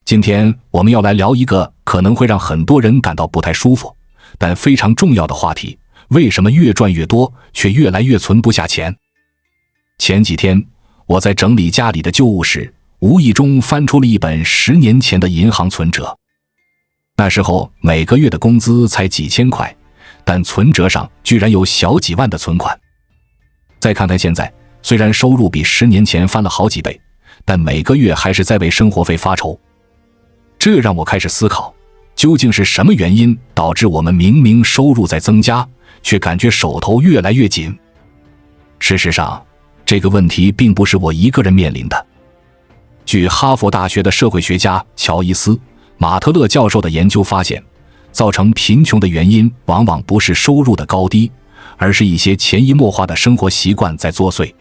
今天我们要来聊一个可能会让很多人感到不太舒服，但非常重要的话题：为什么越赚越多，却越来越存不下钱？前几天我在整理家里的旧物时，无意中翻出了一本10年前的银行存折。那时候每个月的工资才几千块，但存折上居然有小几万的存款。再看看现在，虽然收入比10年前翻了好几倍，但每个月还是在为生活费发愁。这让我开始思考，究竟是什么原因导致我们明明收入在增加，却感觉手头越来越紧？事实上，这个问题并不是我一个人面临的。据哈佛大学的社会学家乔伊斯·马特勒教授的研究发现，造成贫穷的原因往往不是收入的高低，而是一些潜移默化的生活习惯在作祟。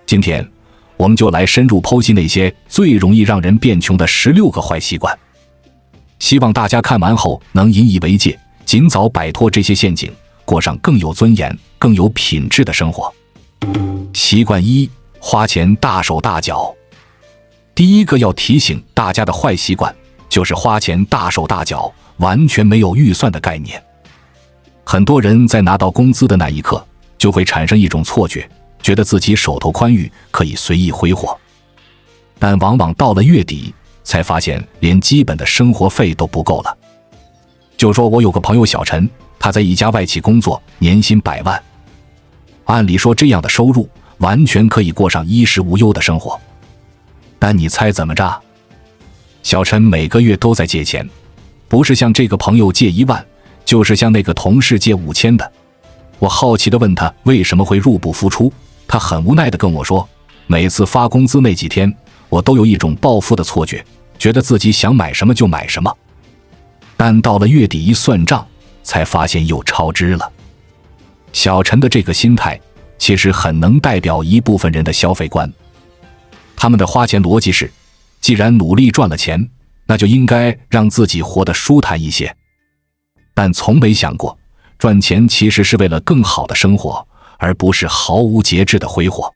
今天我们就来深入剖析那些最容易让人变穷的16个坏习惯，希望大家看完后能引以为戒，尽早摆脱这些陷阱，过上更有尊严、更有品质的生活。习惯1：花钱大手大脚。第一个要提醒大家的坏习惯就是花钱大手大脚，完全没有预算的概念。很多人在拿到工资的那一刻，就会产生一种错觉，觉得自己手头宽裕，可以随意挥霍。但往往到了月底，才发现连基本的生活费都不够了。就说我有个朋友小陈，他在一家外企工作，年薪100万。按理说这样的收入，完全可以过上衣食无忧的生活。但你猜怎么着？小陈每个月都在借钱，不是向这个朋友借1万，就是向那个同事借5000的。我好奇地问他为什么会入不敷出，他很无奈地跟我说，每次发工资那几天，我都有一种暴富的错觉，觉得自己想买什么就买什么。但到了月底一算账，才发现又超支了。小陈的这个心态其实很能代表一部分人的消费观。他们的花钱逻辑是，既然努力赚了钱，那就应该让自己活得舒坦一些。但从没想过，赚钱其实是为了更好的生活，而不是毫无节制的挥霍。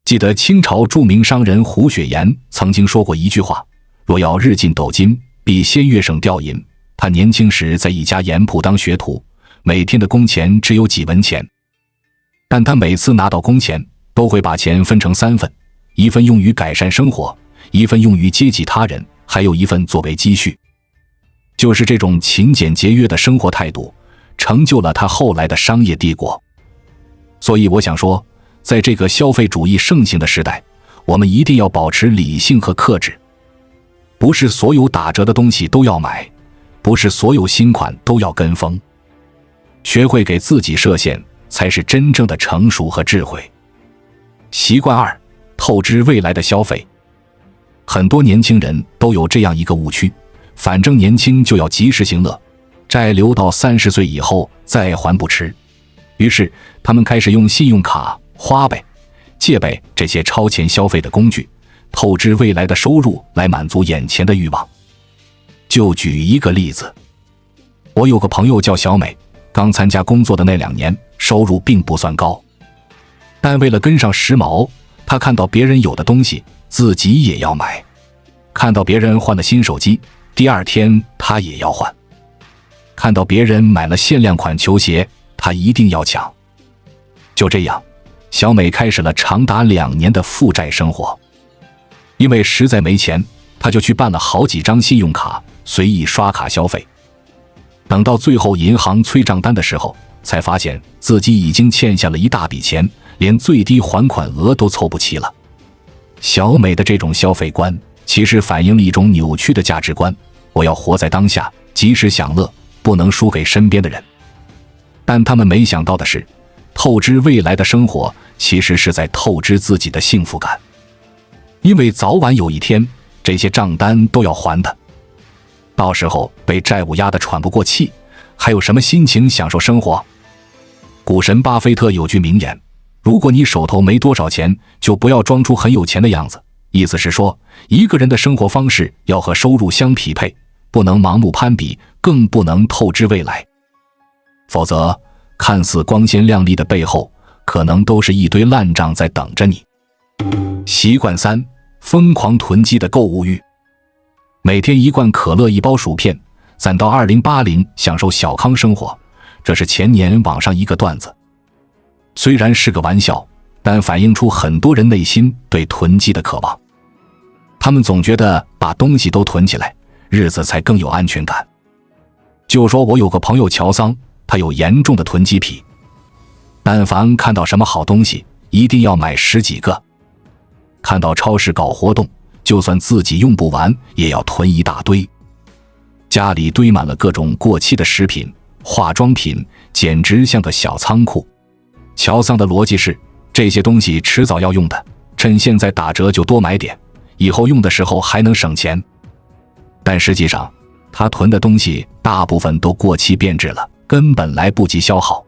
记得清朝著名商人胡雪岩曾经说过一句话：若要日进斗金，必先月盛吊银。他年轻时在一家盐铺当学徒，每天的工钱只有几文钱，但他每次拿到工钱，都会把钱分成3份，一份用于改善生活，一份用于接济他人，还有一份作为积蓄。就是这种勤俭节约的生活态度，成就了他后来的商业帝国。所以我想说，在这个消费主义盛行的时代，我们一定要保持理性和克制。不是所有打折的东西都要买，不是所有新款都要跟风。学会给自己设限，才是真正的成熟和智慧。习惯2：透支未来的消费。很多年轻人都有这样一个误区，反正年轻就要及时行乐，债留到30岁以后再还不迟。于是他们开始用信用卡、花呗、借呗这些超前消费的工具，透支未来的收入来满足眼前的欲望。就举一个例子，我有个朋友叫小美，刚参加工作的那2年，收入并不算高，但为了跟上时髦，她看到别人有的东西，自己也要买。看到别人换了新手机，第2天她也要换。看到别人买了限量款球鞋，她一定要抢。就这样，小美开始了长达2年的负债生活。因为实在没钱，她就去办了好几张信用卡，随意刷卡消费。等到最后银行催账单的时候，才发现自己已经欠下了一大笔钱，连最低还款额都凑不齐了。小美的这种消费观其实反映了一种扭曲的价值观，我要活在当下，及时享乐，不能输给身边的人。但他们没想到的是，透支未来的生活其实是在透支自己的幸福感。因为早晚有一天，这些账单都要还的，到时候被债务压得喘不过气，还有什么心情享受生活？股神巴菲特有句名言，如果你手头没多少钱，就不要装出很有钱的样子。意思是说，一个人的生活方式要和收入相匹配，不能盲目攀比，更不能透支未来。否则，看似光鲜亮丽的背后，可能都是一堆烂账在等着你。习惯3：疯狂囤积的购物欲。每天1罐可乐1包薯片，攒到2080享受小康生活，这是前年网上一个段子。虽然是个玩笑，但反映出很多人内心对囤积的渴望。他们总觉得把东西都囤起来，日子才更有安全感。就说我有个朋友乔桑，他有严重的囤积癖，但凡看到什么好东西，一定要买10几个。看到超市搞活动，就算自己用不完，也要囤一大堆。家里堆满了各种过期的食品、化妆品，简直像个小仓库。乔桑的逻辑是，这些东西迟早要用的，趁现在打折就多买点，以后用的时候还能省钱。但实际上，他囤的东西大部分都过期变质了，根本来不及消耗。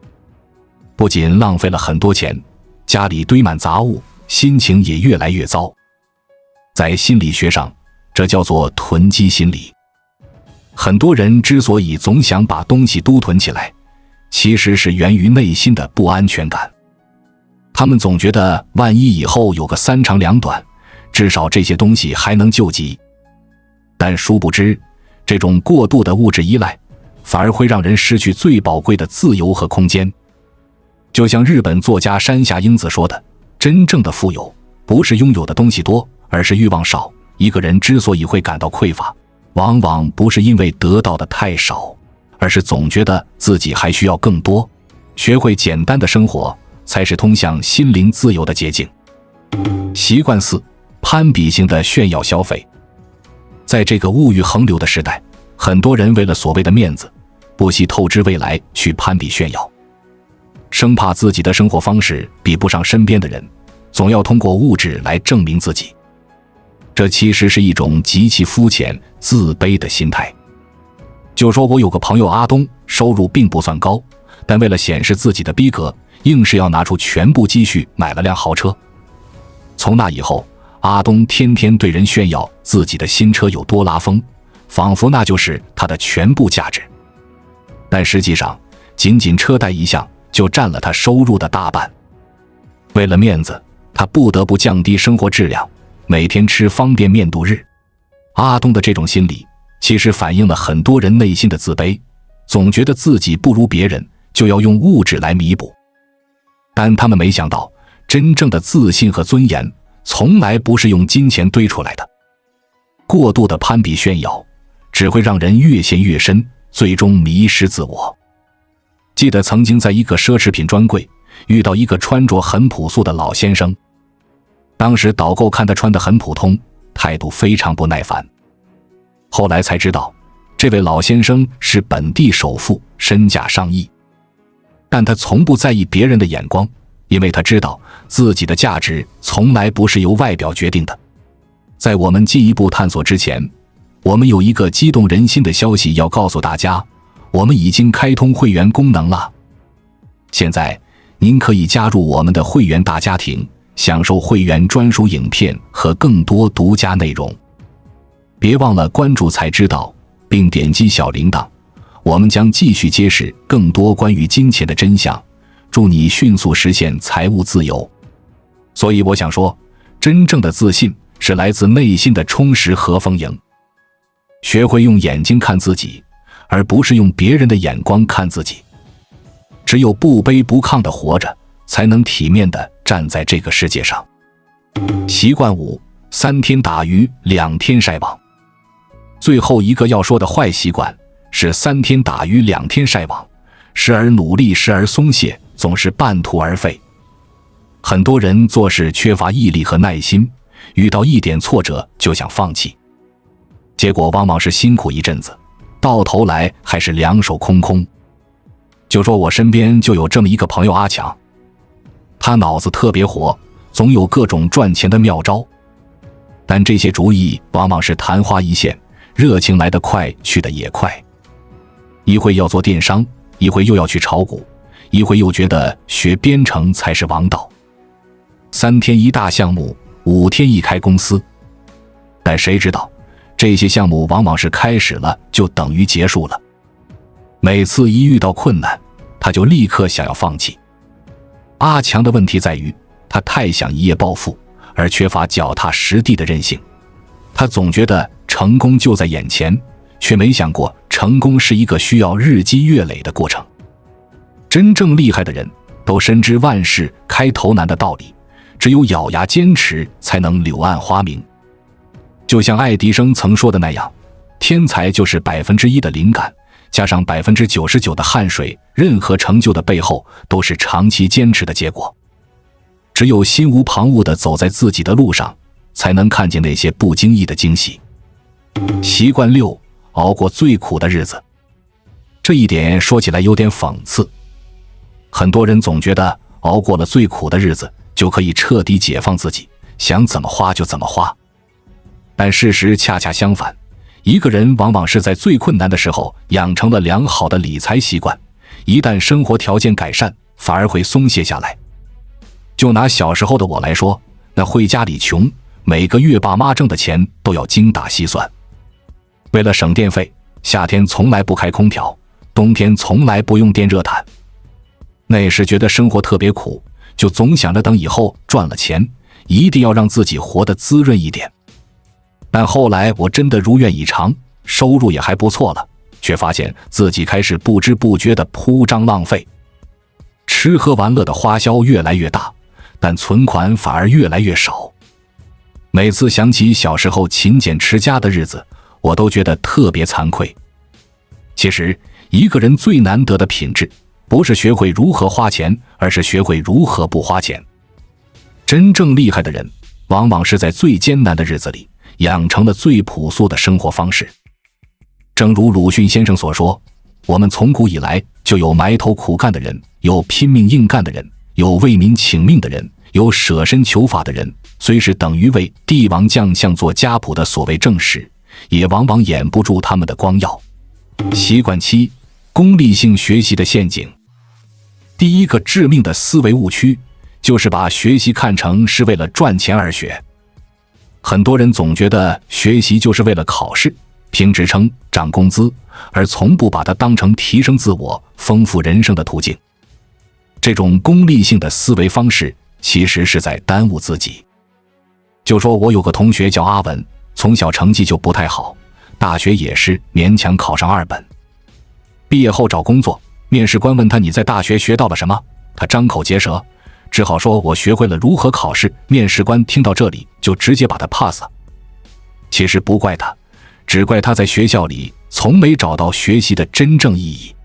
不仅浪费了很多钱，家里堆满杂物，心情也越来越糟。在心理学上，这叫做囤积心理。很多人之所以总想把东西都囤起来，其实是源于内心的不安全感。他们总觉得万一以后有个3长2短，至少这些东西还能救急。但殊不知，这种过度的物质依赖，反而会让人失去最宝贵的自由和空间。就像日本作家山下英子说的，真正的富有，不是拥有的东西多，而是欲望少。一个人之所以会感到匮乏，往往不是因为得到的太少，而是总觉得自己还需要更多。学会简单的生活，才是通向心灵自由的捷径。习惯4：攀比性的炫耀消费。在这个物欲横流的时代，很多人为了所谓的面子，不惜透支未来去攀比炫耀，生怕自己的生活方式比不上身边的人，总要通过物质来证明自己。这其实是一种极其肤浅、自卑的心态。就说我有个朋友阿东，收入并不算高，但为了显示自己的逼格，硬是要拿出全部积蓄买了辆豪车。从那以后，阿东天天对人炫耀自己的新车有多拉风，仿佛那就是他的全部价值。但实际上，仅仅车贷一项就占了他收入的大半。为了面子，他不得不降低生活质量，每天吃方便面度日。阿东的这种心理，其实反映了很多人内心的自卑，总觉得自己不如别人，就要用物质来弥补。但他们没想到，真正的自信和尊严从来不是用金钱堆出来的。过度的攀比炫耀，只会让人越陷越深，最终迷失自我。记得曾经在一个奢侈品专柜遇到一个穿着很朴素的老先生，当时导购看他穿得很普通，态度非常不耐烦。后来才知道，这位老先生是本地首富，身价上亿。但他从不在意别人的眼光，因为他知道自己的价值从来不是由外表决定的。在我们进一步探索之前，我们有一个激动人心的消息要告诉大家，我们已经开通会员功能了。现在您可以加入我们的会员大家庭，享受会员专属影片和更多独家内容。别忘了关注才知道，并点击小铃铛，我们将继续揭示更多关于金钱的真相，祝你迅速实现财务自由。所以我想说，真正的自信是来自内心的充实和丰盈。学会用眼睛看自己，而不是用别人的眼光看自己。只有不卑不亢地活着，才能体面地站在这个世界上。习惯5： 3天打鱼2天晒网。最后一个要说的坏习惯是3天打鱼2天晒网，时而努力时而松懈，总是半途而废。很多人做事缺乏毅力和耐心，遇到一点挫折就想放弃，结果往往是辛苦一阵子，到头来还是两手空空。就说我身边就有这么一个朋友阿强，他脑子特别活，总有各种赚钱的妙招，但这些主意往往是昙花一现，热情来得快，去得也快。一会要做电商，一会又要去炒股，一会又觉得学编程才是王道。3天一大项目，5天一开公司。但谁知道，这些项目往往是开始了就等于结束了。每次一遇到困难，他就立刻想要放弃。阿强的问题在于，他太想一夜暴富，而缺乏脚踏实地的韧性。他总觉得成功就在眼前，却没想过成功是一个需要日积月累的过程。真正厉害的人都深知万事开头难的道理，只有咬牙坚持才能柳暗花明。就像爱迪生曾说的那样，天才就是1%的灵感加上99%的汗水，任何成就的背后都是长期坚持的结果。只有心无旁骛地走在自己的路上，才能看见那些不经意的惊喜。习惯6，熬过最苦的日子。这一点说起来有点讽刺，很多人总觉得熬过了最苦的日子就可以彻底解放自己，想怎么花就怎么花。但事实恰恰相反，一个人往往是在最困难的时候养成了良好的理财习惯，一旦生活条件改善，反而会松懈下来。就拿小时候的我来说，那会家里穷，每个月爸妈挣的钱都要精打细算。为了省电费，夏天从来不开空调，冬天从来不用电热毯。那时觉得生活特别苦，就总想着等以后赚了钱，一定要让自己活得滋润一点。但后来我真的如愿以偿，收入也还不错了，却发现自己开始不知不觉地铺张浪费，吃喝玩乐的花销越来越大，但存款反而越来越少。每次想起小时候勤俭持家的日子，我都觉得特别惭愧。其实，一个人最难得的品质，不是学会如何花钱，而是学会如何不花钱。真正厉害的人，往往是在最艰难的日子里养成了最朴素的生活方式。正如鲁迅先生所说，我们从古以来就有埋头苦干的人，有拼命硬干的人，有为民请命的人，有舍身求法的人，虽是等于为帝王将相做家谱的所谓正史，也往往掩不住他们的光耀。习惯7，功利性学习的陷阱。第一个致命的思维误区，就是把学习看成是为了赚钱而学。很多人总觉得学习就是为了考试、评职称、涨工资，而从不把它当成提升自我、丰富人生的途径。这种功利性的思维方式其实是在耽误自己。就说我有个同学叫阿文，从小成绩就不太好，大学也是勉强考上2本。毕业后找工作，面试官问他你在大学学到了什么，他张口结舌，只好说我学会了如何考试。面试官听到这里就直接把他 pass 了。其实不怪他，只怪他在学校里从没找到学习的真正意义。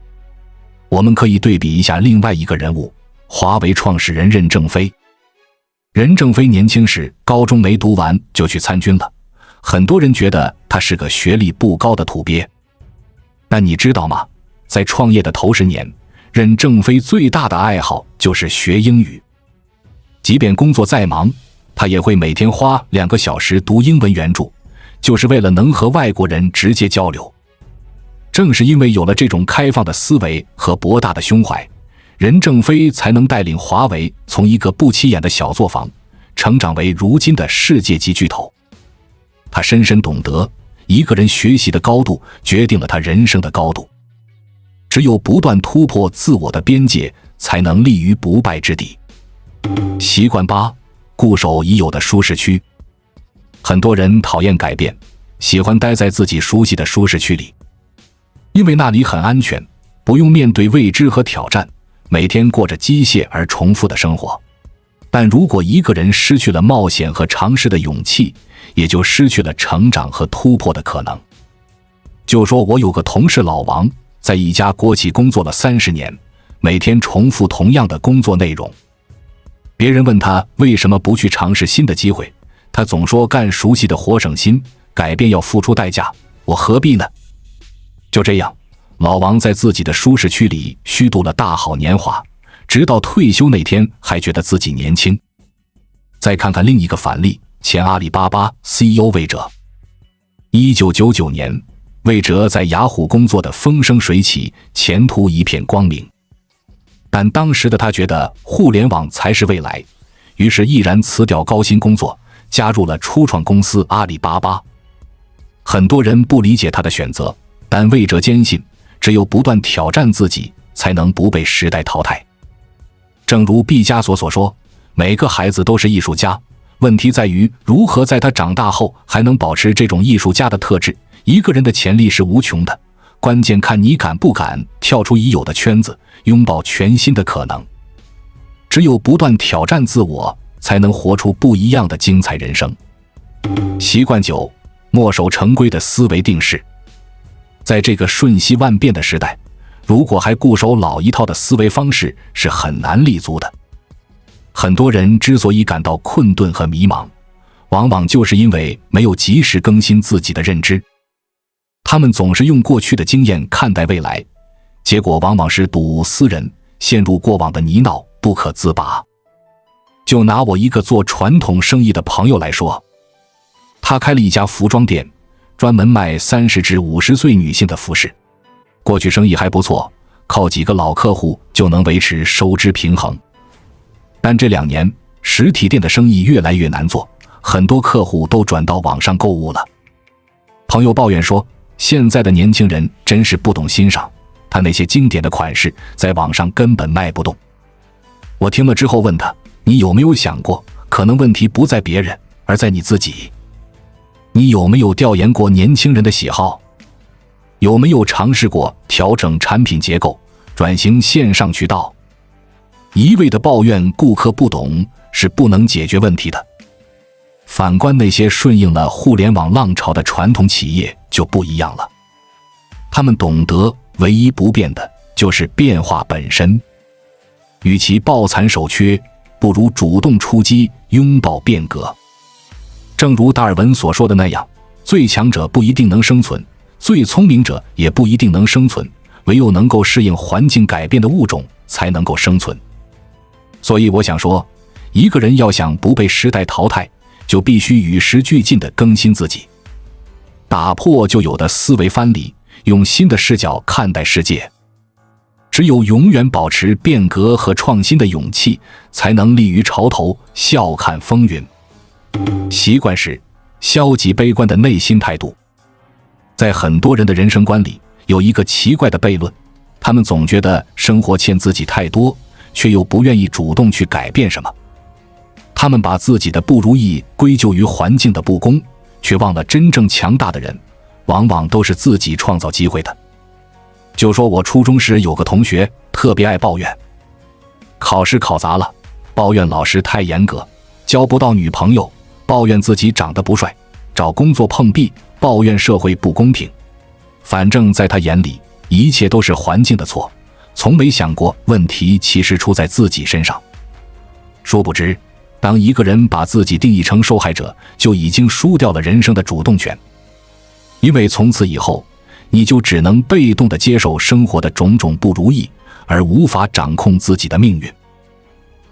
我们可以对比一下另外一个人物，华为创始人任正非。任正非年轻时高中没读完就去参军了，很多人觉得他是个学历不高的土鳖。但你知道吗？在创业的头10年，任正非最大的爱好就是学英语。即便工作再忙，他也会每天花2个小时读英文原著，就是为了能和外国人直接交流。正是因为有了这种开放的思维和博大的胸怀，任正非才能带领华为从一个不起眼的小作坊成长为如今的世界级巨头。他深深懂得，一个人学习的高度决定了他人生的高度。只有不断突破自我的边界，才能立于不败之地。习惯8，固守已有的舒适区。很多人讨厌改变，喜欢待在自己熟悉的舒适区里，因为那里很安全，不用面对未知和挑战，每天过着机械而重复的生活。但如果一个人失去了冒险和尝试的勇气，也就失去了成长和突破的可能。就说我有个同事老王，在一家国企工作了30年，每天重复同样的工作内容。别人问他为什么不去尝试新的机会，他总说干熟悉的活省心，改变要付出代价，我何必呢？就这样，老王在自己的舒适区里虚度了大好年华，直到退休那天还觉得自己年轻。再看看另一个反例，前阿里巴巴 CEO 魏哲。1999年，魏哲在雅虎工作的风生水起，前途一片光明。但当时的他觉得互联网才是未来，于是毅然辞掉高薪工作，加入了初创公司阿里巴巴。很多人不理解他的选择，但魏哲坚信，只有不断挑战自己，才能不被时代淘汰。正如毕加索所说，每个孩子都是艺术家，问题在于如何在他长大后还能保持这种艺术家的特质。一个人的潜力是无穷的，关键看你敢不敢跳出已有的圈子，拥抱全新的可能。只有不断挑战自我，才能活出不一样的精彩人生。习惯9，墨守成规的思维定式。在这个瞬息万变的时代，如果还固守老一套的思维方式，是很难立足的。很多人之所以感到困顿和迷茫，往往就是因为没有及时更新自己的认知。他们总是用过去的经验看待未来，结果往往是睹物思人，陷入过往的泥淖，不可自拔。就拿我一个做传统生意的朋友来说，他开了一家服装店，专门卖30至50岁女性的服饰。过去生意还不错，靠几个老客户就能维持收支平衡。但这2年，实体店的生意越来越难做，很多客户都转到网上购物了。朋友抱怨说，现在的年轻人真是不懂欣赏，他那些经典的款式在网上根本卖不动。我听了之后问他，你有没有想过，可能问题不在别人，而在你自己？你有没有调研过年轻人的喜好？有没有尝试过调整产品结构，转型线上渠道？一味的抱怨顾客不懂是不能解决问题的。反观那些顺应了互联网浪潮的传统企业就不一样了，他们懂得唯一不变的就是变化本身。与其抱残守缺，不如主动出击，拥抱变革。正如达尔文所说的那样，最强者不一定能生存，最聪明者也不一定能生存，唯有能够适应环境改变的物种才能够生存。所以我想说，一个人要想不被时代淘汰，就必须与时俱进地更新自己，打破旧有的思维藩篱，用新的视角看待世界。只有永远保持变革和创新的勇气，才能立于潮头，笑看风云。习惯是消极悲观的内心态度。在很多人的人生观里，有一个奇怪的悖论，他们总觉得生活欠自己太多，却又不愿意主动去改变什么。他们把自己的不如意归咎于环境的不公，却忘了真正强大的人往往都是自己创造机会的。就说我初中时有个同学特别爱抱怨，考试考砸了，抱怨老师太严格，交不到女朋友，抱怨自己长得不帅，找工作碰壁，抱怨社会不公平。反正在他眼里，一切都是环境的错，从没想过问题其实出在自己身上。殊不知，当一个人把自己定义成受害者，就已经输掉了人生的主动权。因为从此以后，你就只能被动地接受生活的种种不如意，而无法掌控自己的命运。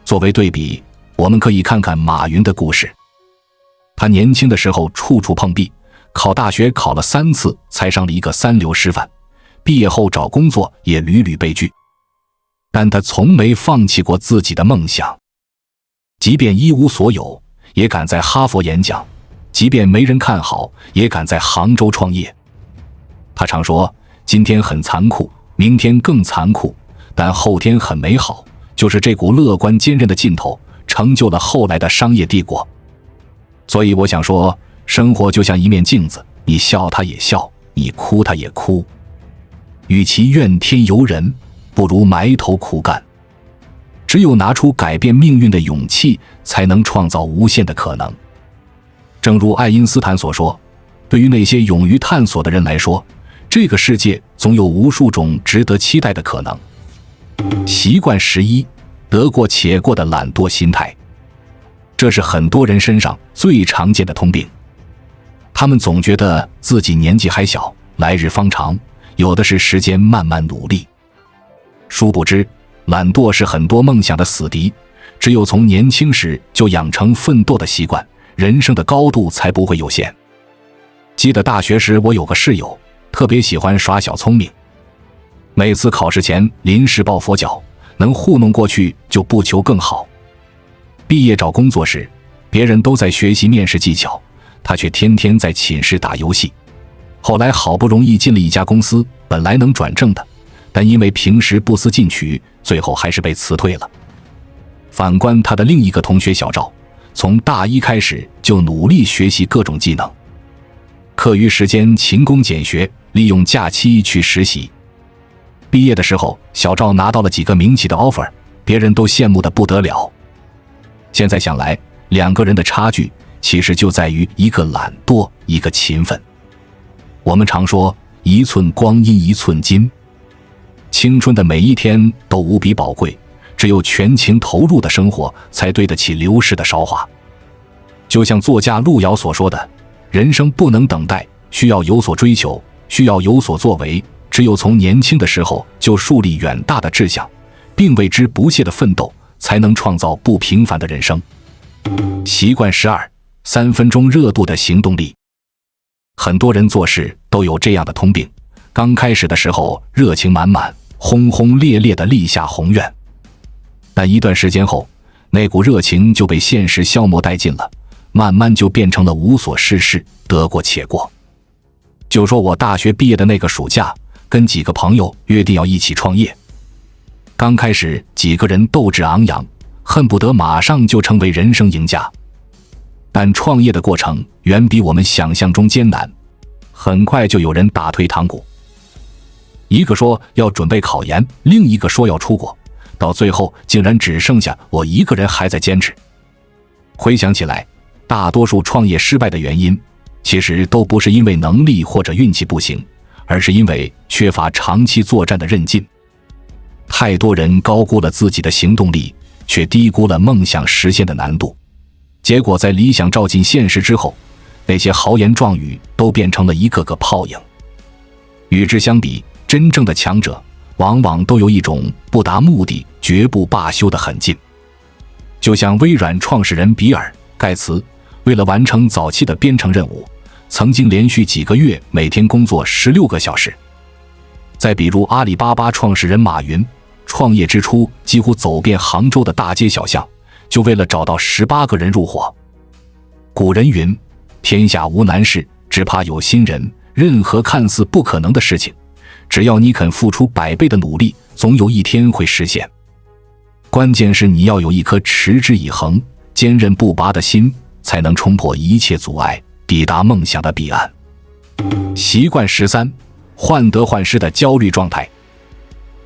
作为对比，我们可以看看马云的故事。他年轻的时候处处碰壁，考大学考了3次才上了一个3流师范，毕业后找工作也屡屡被拒。但他从没放弃过自己的梦想，即便一无所有，也敢在哈佛演讲；即便没人看好，也敢在杭州创业。他常说，今天很残酷，明天更残酷，但后天很美好，就是这股乐观坚韧的劲头，成就了后来的商业帝国。所以我想说，生活就像一面镜子，你笑它也笑，你哭它也哭。与其怨天尤人，不如埋头苦干。只有拿出改变命运的勇气，才能创造无限的可能。正如爱因斯坦所说，对于那些勇于探索的人来说，这个世界总有无数种值得期待的可能。习惯11，得过且过的懒惰心态。这是很多人身上最常见的通病。他们总觉得自己年纪还小，来日方长，有的是时间慢慢努力。殊不知，懒惰是很多梦想的死敌，只有从年轻时就养成奋斗的习惯，人生的高度才不会有限。记得大学时，我有个室友特别喜欢耍小聪明，每次考试前临时抱佛脚，能糊弄过去就不求更好。毕业找工作时，别人都在学习面试技巧，他却天天在寝室打游戏。后来好不容易进了一家公司，本来能转正的，但因为平时不思进取，最后还是被辞退了。反观他的另一个同学小赵，从大一开始就努力学习各种技能，课余时间勤工俭学，利用假期去实习。毕业的时候，小赵拿到了几个名气的 offer， 别人都羡慕得不得了。现在想来，两个人的差距其实就在于一个懒惰，一个勤奋。我们常说一寸光阴一寸金，青春的每一天都无比宝贵，只有全情投入的生活才对得起流逝的韶华。就像作家路遥所说的，人生不能等待，需要有所追求，需要有所作为，只有从年轻的时候就树立远大的志向，并为之不懈的奋斗，才能创造不平凡的人生。习惯12， 3分钟热度的行动力。很多人做事都有这样的通病，刚开始的时候热情满满，轰轰烈烈地立下宏愿，但一段时间后，那股热情就被现实消磨殆尽了，慢慢就变成了无所事事，得过且过。就说我大学毕业的那个暑假，跟几个朋友约定要一起创业。刚开始几个人斗志昂扬，恨不得马上就成为人生赢家。但创业的过程远比我们想象中艰难，很快就有人打退堂鼓。一个说要准备考研，另一个说要出国，到最后竟然只剩下我一个人还在坚持。回想起来，大多数创业失败的原因，其实都不是因为能力或者运气不行，而是因为缺乏长期作战的韧劲。太多人高估了自己的行动力，却低估了梦想实现的难度。结果在理想照进现实之后，那些豪言壮语都变成了一个个泡影。与之相比，真正的强者往往都有一种不达目的绝不罢休的狠劲。就像微软创始人比尔·盖茨，为了完成早期的编程任务，曾经连续几个月每天工作16个小时。再比如阿里巴巴创始人马云，创业之初几乎走遍杭州的大街小巷，就为了找到18个人入伙。古人云，天下无难事，只怕有心人。任何看似不可能的事情，只要你肯付出100倍的努力，总有一天会实现。关键是你要有一颗持之以恒、坚韧不拔的心，才能冲破一切阻碍，抵达梦想的彼岸。习惯13，患得患失的焦虑状态。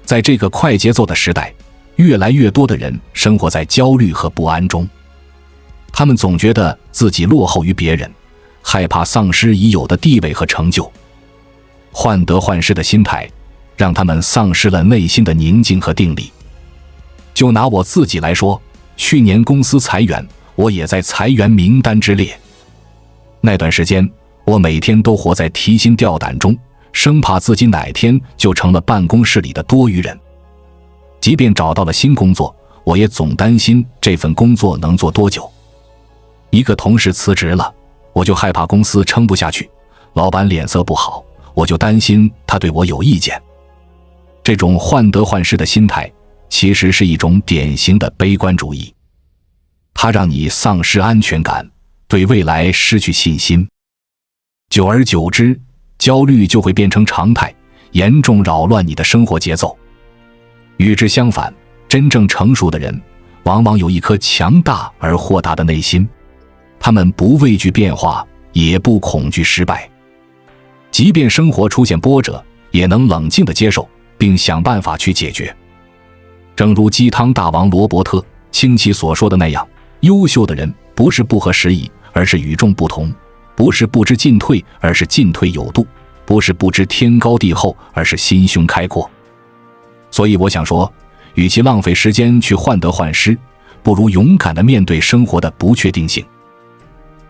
在这个快节奏的时代，越来越多的人生活在焦虑和不安中，他们总觉得自己落后于别人，害怕丧失已有的地位和成就。患得患失的心态让他们丧失了内心的宁静和定力。就拿我自己来说，去年公司裁员，我也在裁员名单之列。那段时间，我每天都活在提心吊胆中，生怕自己哪天就成了办公室里的多余人。即便找到了新工作，我也总担心这份工作能做多久。一个同事辞职了，我就害怕公司撑不下去；老板脸色不好，我就担心他对我有意见。这种患得患失的心态，其实是一种典型的悲观主义，它让你丧失安全感，对未来失去信心。久而久之，焦虑就会变成常态，严重扰乱你的生活节奏。与之相反，真正成熟的人往往有一颗强大而豁达的内心，他们不畏惧变化，也不恐惧失败。即便生活出现波折，也能冷静地接受，并想办法去解决。正如鸡汤大王罗伯特·清崎所说的那样，优秀的人不是不合时宜，而是与众不同；不是不知进退，而是进退有度；不是不知天高地厚，而是心胸开阔。所以我想说，与其浪费时间去患得患失，不如勇敢地面对生活的不确定性，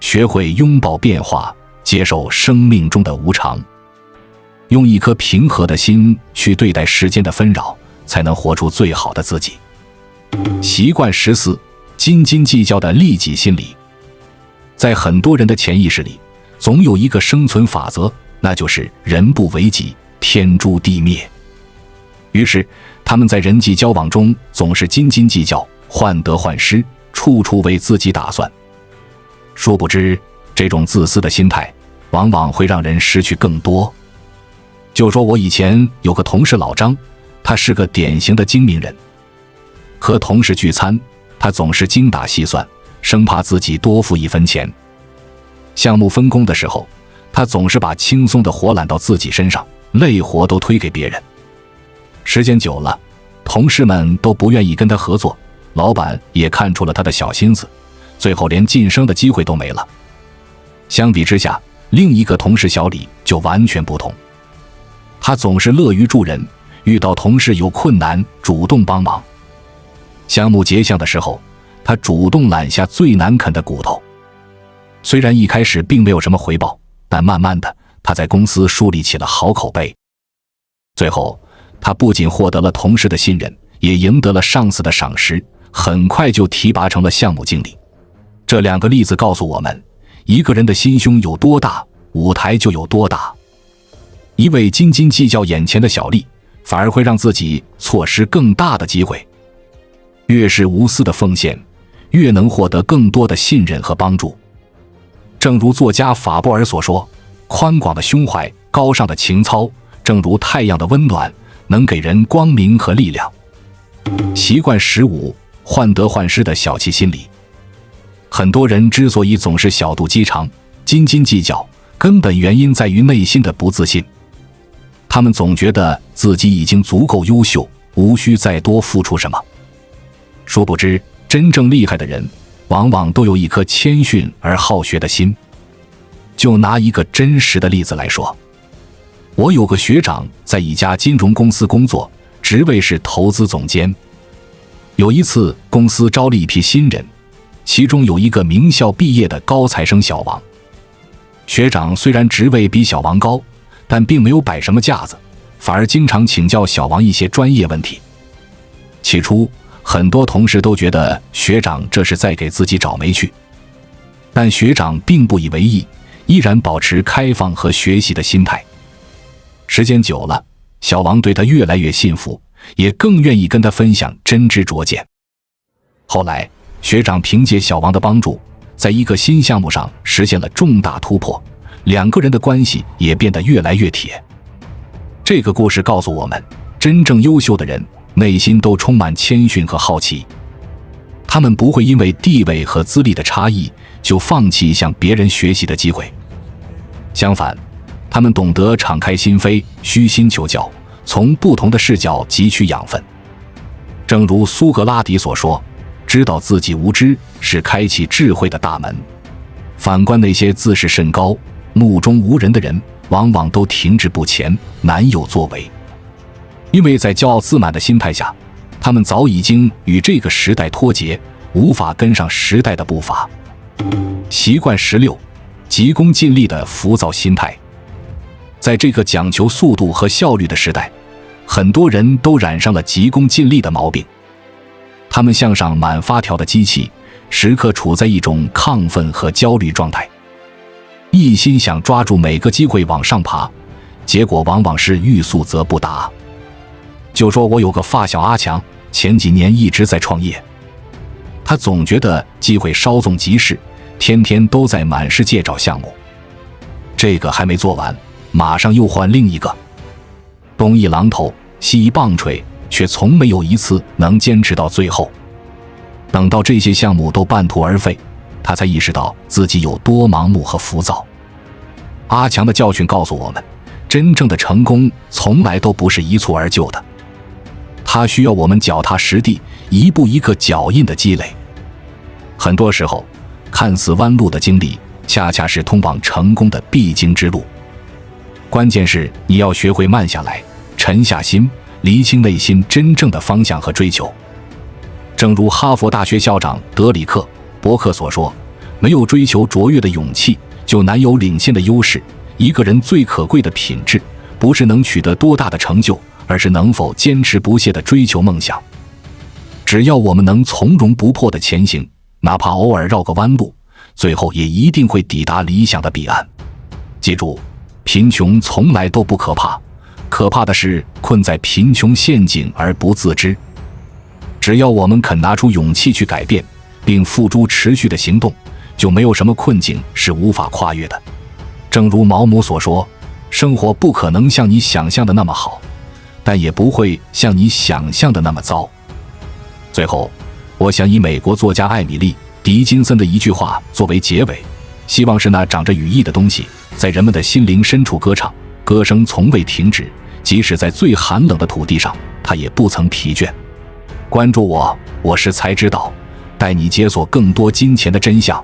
学会拥抱变化，接受生命中的无常，用一颗平和的心去对待时间的纷扰，才能活出最好的自己。习惯14，斤斤计较的利己心理。在很多人的潜意识里，总有一个生存法则，那就是人不为己，天诛地灭。于是他们在人际交往中总是斤斤计较，患得患失，处处为自己打算。殊不知，这种自私的心态往往会让人失去更多。就说我以前有个同事老张，他是个典型的精明人。和同事聚餐，他总是精打细算，生怕自己多付一分钱。项目分工的时候，他总是把轻松的活揽到自己身上，累活都推给别人。时间久了，同事们都不愿意跟他合作，老板也看出了他的小心思，最后连晋升的机会都没了。相比之下，另一个同事小李就完全不同，他总是乐于助人，遇到同事有困难主动帮忙。项目结项的时候，他主动揽下最难啃的骨头。虽然一开始并没有什么回报，但慢慢的，他在公司树立起了好口碑。最后，他不仅获得了同事的信任，也赢得了上司的赏识，很快就提拔成了项目经理。这两个例子告诉我们，一个人的心胸有多大，舞台就有多大。一味斤斤计较眼前的小利，反而会让自己错失更大的机会。越是无私的奉献，越能获得更多的信任和帮助。正如作家法布尔所说，宽广的胸怀，高尚的情操，正如太阳的温暖，能给人光明和力量。习惯15，患得患失的小气心理。很多人之所以总是小肚鸡肠，斤斤计较，根本原因在于内心的不自信。他们总觉得自己已经足够优秀，无需再多付出什么。殊不知，真正厉害的人往往都有一颗谦逊而好学的心。就拿一个真实的例子来说，我有个学长在一家金融公司工作，职位是投资总监。有一次公司招了一批新人，其中有一个名校毕业的高材生小王。学长虽然职位比小王高，但并没有摆什么架子，反而经常请教小王一些专业问题。起初很多同事都觉得学长这是在给自己找没趣，但学长并不以为意，依然保持开放和学习的心态。时间久了，小王对他越来越信服，也更愿意跟他分享真知灼见。后来学长凭借小王的帮助，在一个新项目上实现了重大突破，两个人的关系也变得越来越铁。这个故事告诉我们，真正优秀的人内心都充满谦逊和好奇，他们不会因为地位和资历的差异就放弃向别人学习的机会。相反，他们懂得敞开心扉，虚心求教，从不同的视角汲取养分。正如苏格拉底所说，知道自己无知是开启智慧的大门。反观那些自视甚高、目中无人的人，往往都停滞不前，难有作为。因为在骄傲自满的心态下，他们早已经与这个时代脱节，无法跟上时代的步伐。习惯16，急功近利的浮躁心态。在这个讲求速度和效率的时代，很多人都染上了急功近利的毛病。他们像上满发条的机器，时刻处在一种亢奋和焦虑状态，一心想抓住每个机会往上爬，结果往往是欲速则不达。就说我有个发小阿强，前几年一直在创业，他总觉得机会稍纵即逝，天天都在满世界找项目，这个还没做完，马上又换另一个，东一榔头西一棒槌，却从没有一次能坚持到最后。等到这些项目都半途而废，他才意识到自己有多盲目和浮躁。阿强的教训告诉我们，真正的成功从来都不是一蹴而就的，它需要我们脚踏实地，一步一个脚印的积累。很多时候，看似弯路的经历，恰恰是通往成功的必经之路。关键是你要学会慢下来，沉下心，厘清内心真正的方向和追求。正如哈佛大学校长德里克·伯克所说，没有追求卓越的勇气，就难有领先的优势。一个人最可贵的品质，不是能取得多大的成就，而是能否坚持不懈地追求梦想。只要我们能从容不迫地前行，哪怕偶尔绕个弯路，最后也一定会抵达理想的彼岸。记住，贫穷从来都不可怕，可怕的是困在贫穷陷阱而不自知。只要我们肯拿出勇气去改变，并付诸持续的行动，就没有什么困境是无法跨越的。正如毛姆所说，生活不可能像你想象的那么好，但也不会像你想象的那么糟。最后，我想以美国作家艾米丽·狄金森的一句话作为结尾，希望是那长着羽翼的东西在人们的心灵深处歌唱，歌声从未停止，即使在最寒冷的土地上，它也不曾疲倦。关注我，我是才知道，带你解锁更多金钱的真相。